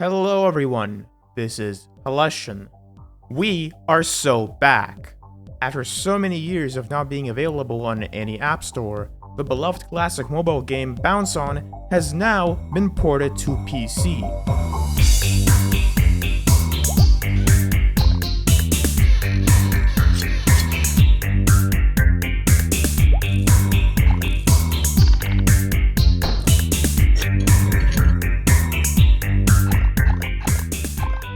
Hello everyone, this is Hellession. We are so back! After so many years of not being available on any app store, the beloved classic mobile game Bounce On has now been ported to PC.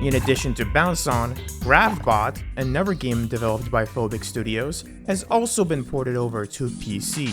In addition to Bounce On, Gravbot, another game developed by Phobic Studios, has also been ported over to PC.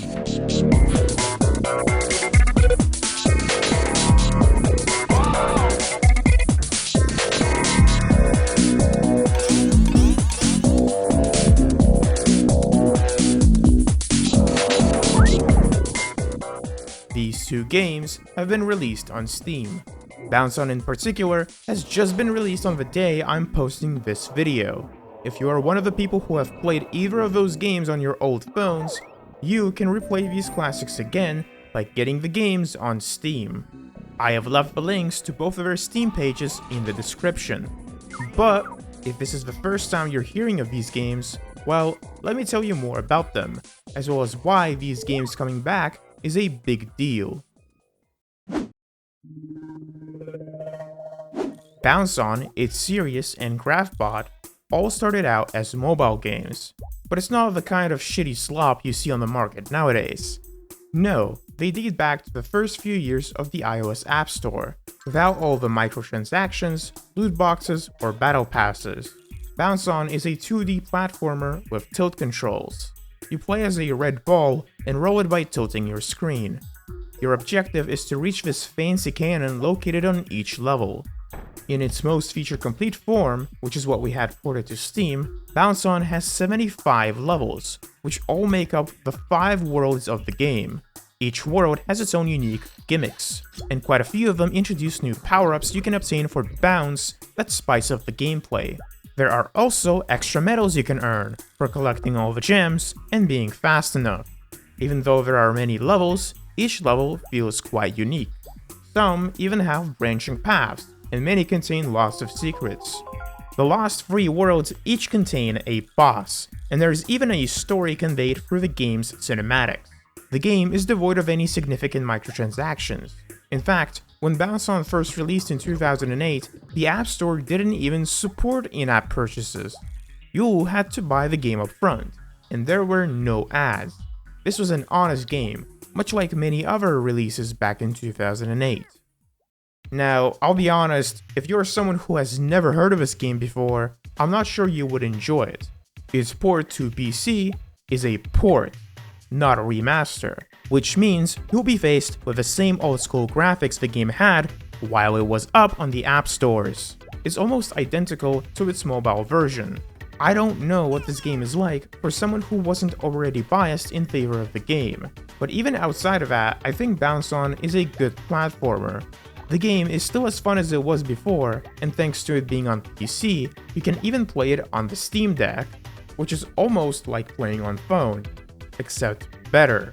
These two games have been released on Steam. Bounce On in particular has just been released on the day I'm posting this video. If you are one of the people who have played either of those games on your old phones, you can replay these classics again by getting the games on Steam. I have left the links to both of their Steam pages in the description. But if this is the first time you're hearing of these games, well, let me tell you more about them, as well as why these games coming back is a big deal. Bounce On, It's Serious, and Gravbot all started out as mobile games, but it's not the kind of shitty slop you see on the market nowadays. No, they date back to the first few years of the iOS App Store, without all the microtransactions, loot boxes, or battle passes. Bounce On is a 2D platformer with tilt controls. You play as a red ball and roll it by tilting your screen. Your objective is to reach this fancy cannon located on each level. In its most feature-complete form, which is what we had ported to Steam, Bounce On has 75 levels, which all make up the 5 worlds of the game. Each world has its own unique gimmicks, and quite a few of them introduce new power-ups you can obtain for bounce that spice up the gameplay. There are also extra medals you can earn for collecting all the gems and being fast enough. Even though there are many levels, each level feels quite unique. Some even have branching paths, and many contain lots of secrets. The last 3 worlds each contain a boss, and there is even a story conveyed through the game's cinematics. The game is devoid of any significant microtransactions. In fact, when Bounce On first released in 2008, the App Store didn't even support in-app purchases. You had to buy the game up front, and there were no ads. This was an honest game, much like many other releases back in 2008. Now, I'll be honest, if you're someone who has never heard of this game before, I'm not sure you would enjoy it. Its port to PC is a port, not a remaster, which means you'll be faced with the same old-school graphics the game had while it was up on the app stores. It's almost identical to its mobile version. I don't know what this game is like for someone who wasn't already biased in favor of the game, but even outside of that, I think Bounce On is a good platformer. The game is still as fun as it was before, and thanks to it being on PC, you can even play it on the Steam Deck, which is almost like playing on phone, except better.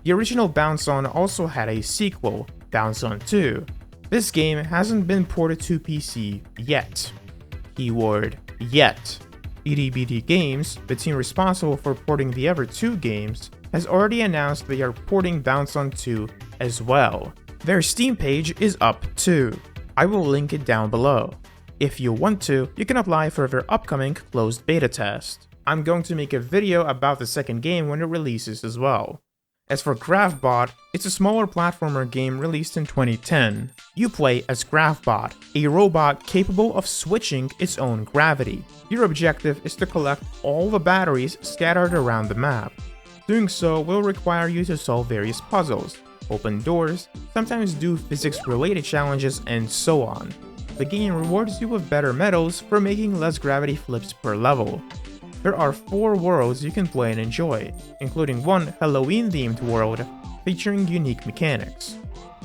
The original Bounce On also had a sequel, Bounce On 2. This game hasn't been ported to PC yet. Keyword yet. EDBD Games, the team responsible for porting the other 2 games, has already announced they are porting Bounce On 2 as well. Their Steam page is up too. I will link it down below. If you want to, you can apply for their upcoming closed beta test. I'm going to make a video about the second game when it releases as well. As for Gravbot, it's a smaller platformer game released in 2010. You play as Gravbot, a robot capable of switching its own gravity. Your objective is to collect all the batteries scattered around the map. Doing so will require you to solve various puzzles, open doors, sometimes do physics-related challenges, and so on. The game rewards you with better medals for making less gravity flips per level. There are 4 worlds you can play and enjoy, including one Halloween-themed world featuring unique mechanics.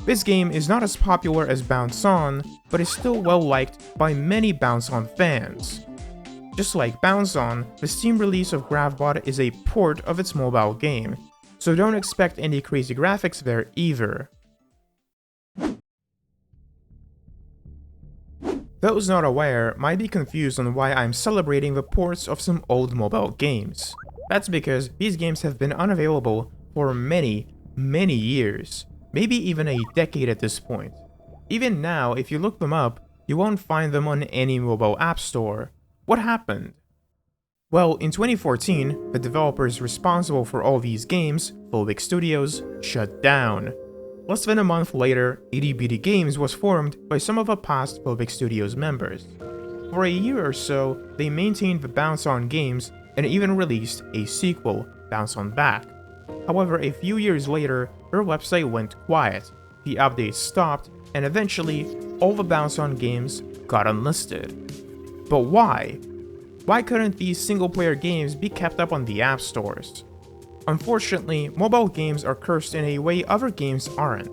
This game is not as popular as Bounce On, but is still well-liked by many Bounce On fans. Just like Bounce On, the Steam release of Gravbot is a port of its mobile game, so don't expect any crazy graphics there either. Those not aware might be confused on why I'm celebrating the ports of some old mobile games. That's because these games have been unavailable for many years, maybe even a decade at this point. Even now, if you look them up, you won't find them on any mobile app store. What happened? Well, in 2014, the developers responsible for all these games, Phobic Studios, shut down. Less than a month later, Itty Bitty Games was formed by some of the past Phobic Studios members. For a year or so, they maintained the Bounce On games and even released a sequel, Bounce On Back. However, a few years later, their website went quiet, the updates stopped, and eventually, all the Bounce On games got unlisted. But why? Why couldn't these single-player games be kept up on the app stores? Unfortunately, mobile games are cursed in a way other games aren't.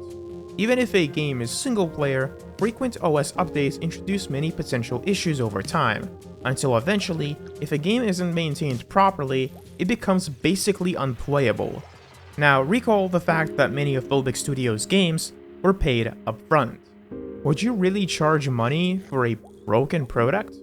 Even if a game is single-player, frequent OS updates introduce many potential issues over time, until eventually, if a game isn't maintained properly, it becomes basically unplayable. Now, recall the fact that many of Phobic Studios' games were paid upfront. Would you really charge money for a broken product?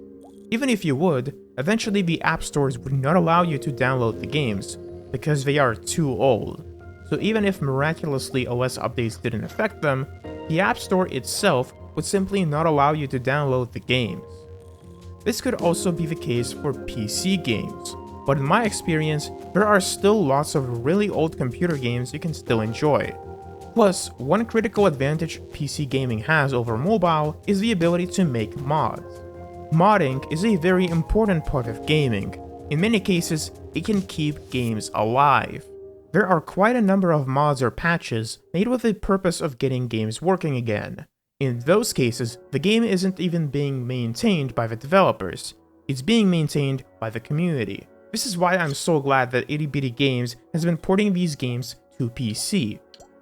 Even if you would, eventually the app stores would not allow you to download the games, because they are too old. So even if miraculously OS updates didn't affect them, the App Store itself would simply not allow you to download the games. This could also be the case for PC games, but in my experience, there are still lots of really old computer games you can still enjoy. Plus, one critical advantage PC gaming has over mobile is the ability to make mods. Modding is a very important part of gaming. In many cases, it can keep games alive. There are quite a number of mods or patches made with the purpose of getting games working again. In those cases, the game isn't even being maintained by the developers, it's being maintained by the community. This is why I'm so glad that Itty Bitty Games has been porting these games to PC.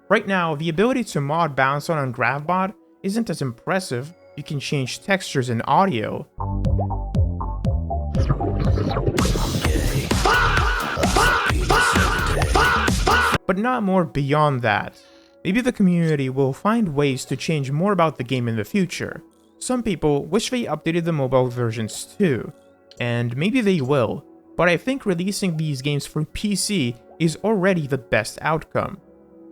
Right now, the ability to mod Bounce On Gravbot isn't as impressive. You can change textures and audio. But not more beyond that. Maybe the community will find ways to change more about the game in the future. Some people wish they updated the mobile versions too, and maybe they will, but I think releasing these games for PC is already the best outcome.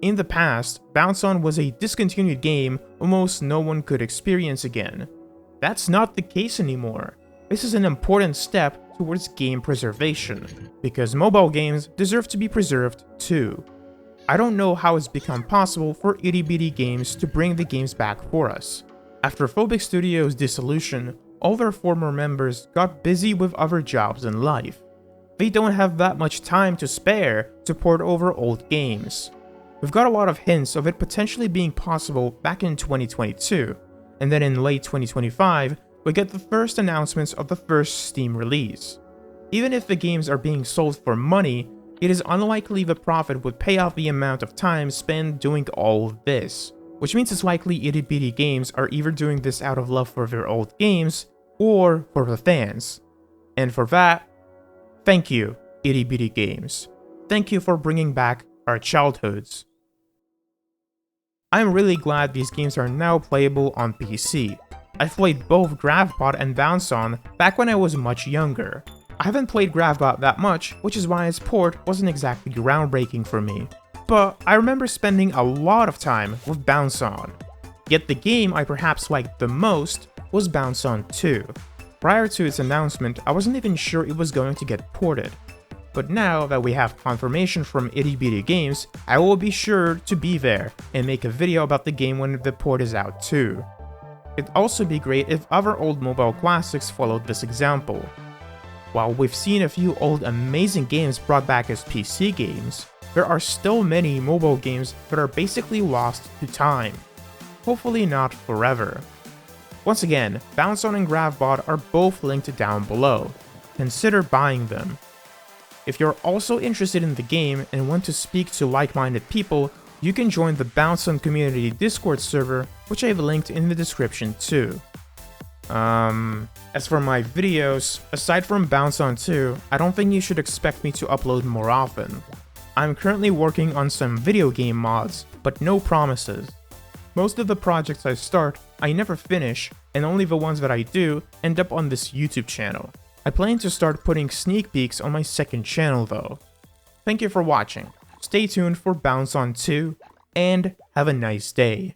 In the past, Bounce On was a discontinued game almost no one could experience again. That's not the case anymore. This is an important step towards game preservation, because mobile games deserve to be preserved too. I don't know how it's become possible for Itty Bitty Games to bring the games back for us. After Phobic Studios' dissolution, all their former members got busy with other jobs in life. They don't have that much time to spare to port over old games. We've got a lot of hints of it potentially being possible back in 2022, and then in late 2025, we get the first announcements of the first Steam release. Even if the games are being sold for money, it is unlikely the profit would pay off the amount of time spent doing all of this, which means it's likely Itty Bitty Games are either doing this out of love for their old games, or for the fans. And for that, thank you, Itty Bitty Games. Thank you for bringing back our childhoods. I'm really glad these games are now playable on PC. I've played both Gravbot and Bounce On back when I was much younger. I haven't played Gravbot that much, which is why its port wasn't exactly groundbreaking for me. But I remember spending a lot of time with Bounce On. Yet the game I perhaps liked the most was Bounce On 2. Prior to its announcement, I wasn't even sure it was going to get ported. But now that we have confirmation from Itty Bitty Games, I will be sure to be there and make a video about the game when the port is out too. It'd also be great if other old mobile classics followed this example. While we've seen a few old amazing games brought back as PC games, there are still many mobile games that are basically lost to time. Hopefully not forever. Once again, Bounce On and Gravbot are both linked down below. Consider buying them. If you're also interested in the game and want to speak to like-minded people, you can join the Bounce On community Discord server, which I've linked in the description too. As for my videos, aside from Bounce On 2, I don't think you should expect me to upload more often. I'm currently working on some video game mods, but no promises. Most of the projects I start, I never finish, and only the ones that I do end up on this YouTube channel. I plan to start putting sneak peeks on my second channel though. Thank you for watching, stay tuned for Bounce on 2, and have a nice day.